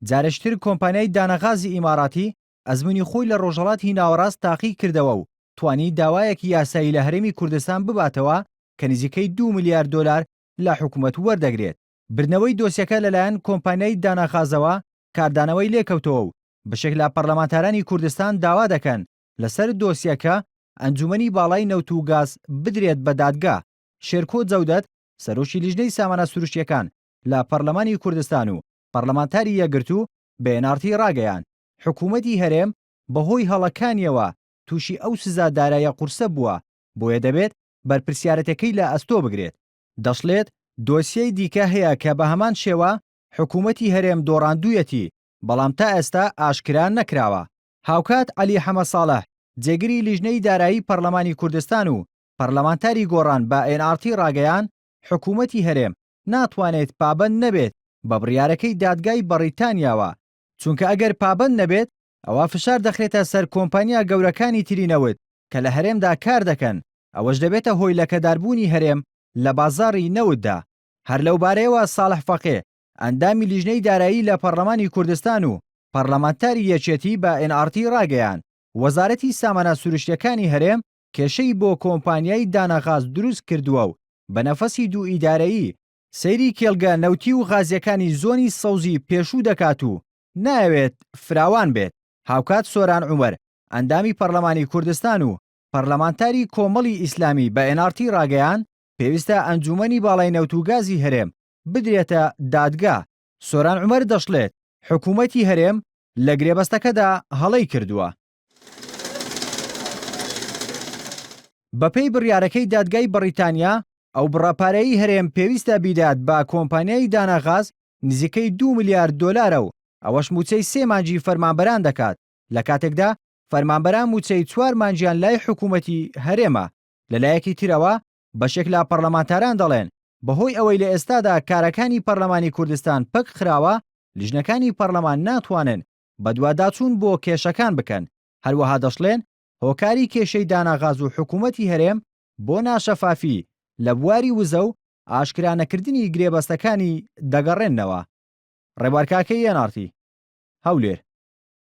جارشتر کۆمپانیای دانەغازی ئیماراتی ئەزموونی خۆی لە ڕۆژهەڵاتی ناوەڕاست تاقی کردەوە و توانی داوایەکی یاسایی لە هەرێمی کوردستان بباتەوە کە نزیکەی 2 ملیار دۆلار لە حکوومەت وەردەگرێت. بردنەوەی دۆسیەکە لەلایەن کۆمپانیای دانەغازەوە کاردانەوەی لێکەوتەوە و بەشێک لە پەرلەمانتارانی کوردستان داوا دەکەن لەسەر دۆسیەکە ئەنجومەنی باڵای نەوت و گاز بدرێت بە دادگا. شێرکۆ جەودەت سەرۆکی لیژنەی سامانە سروشتیەکان لە پەرلەمانی کوردستان و پەرلەمانتاری یەکگرتوو بە NRT ڕاگەیاند حکوومەتی هەرێم بەهۆی هەڵەکانیەوە تووشی ئەو سزادارایە قورسە بووە بۆیە دەبێت بەرپرسیارەتەکەی لە ئەستۆ بگرێت. دەشڵێت دۆسیەی دیکە هەیە کە بە هەمان شێوە حکوومەتی هەرێم دۆڕاندوویەتی بەڵام تا ئێستا ئاشکرا نەکراوە. هاوکات عەلی حەمەدساڵح جێگری لیژنەی دارایی پەرلەمانی کوردستان و پەرلەمانتاری گۆڕان بە NRT ڕاگەیان حکوومەتی هەرێم ناتوانێت پابەند نەبێت بە بڕیارەکەی دادگای بەریتانیاوە چونکە ئەگەر پابەند نەبێت ئەوە فشار دەخرێتە سەر کۆمپانیا گەورەکانی ترینەوت کە لە هەرێمدا کار دەکەن ئەوەش دەبێتە هۆی لەکەداربوونی هەرێم لە بازاڕی نەوتدا. هەر لەوبارەیەوە ساڵح فەقێ ئەندامی لیژنەی دارایی لە پەرلەمانی کوردستان و پەرلەمانتاری یەکێتی بە NRT ڕاگەیان وەزارەتی سامانە سروشتیەکانی هەرێم کێشەی بۆ کۆمپانیای دانەغاز دروست کردووە و بە نەفەسی دوو ئیدارەیی سەیری کێڵگە نەوتی و غازیەکانی زۆنی سەوزی پێشوو دەکات و ناوێت فراوان بێت. هاوکات سۆران عومەر ئەندامی پەرلەمانی کوردستان و پەرلەمانتاری کۆمەڵی ئیسلامی بە NRT ڕاگەیان پێویستە ئەنجومەنی باڵای نەوت و گازی هەرێم بدرێتە دادگا. سۆران عومەر دەشڵێت حکوومەتی هەرێم لە گرێبەستەکەدا هەڵەی کردووە. بەپێی بڕیارەکەی دادگای بەریتانیا ئەو بڕاپارەیی هەرێم پێویستە بیدات بە کۆمپانیای دانەغاز نزیکەی 2 ملیار دۆلارە و ئەوەش موچەی 3 مانجی فەرمانبەران دەکات لە کاتێکدا فەرمانبەران موچەی 4 مانجیان لای حکوومەتی هەرێمە. لەلایەکی ترەوە بەشێک لە پەرلەمانتاران دەڵێن بەهۆی ئەوەی لە ئێستادا کارەکانی پەرلەمانی کوردستان پەک خراوە لیژنەکانی پەرلەمان ناتوانن بە دوواداچوون بۆ کێشەکان بکەن. هەروەها دەشڵێن هۆکاری کێشەی دانەغاز و حکوومەتی هەرێم بۆ ناشەفافی لە بواری وزە و ئاشکرانەکردنی گرێبەستەکانی دەگەڕێنەوە. ڕێبوارکاکەی NRT هەولێر.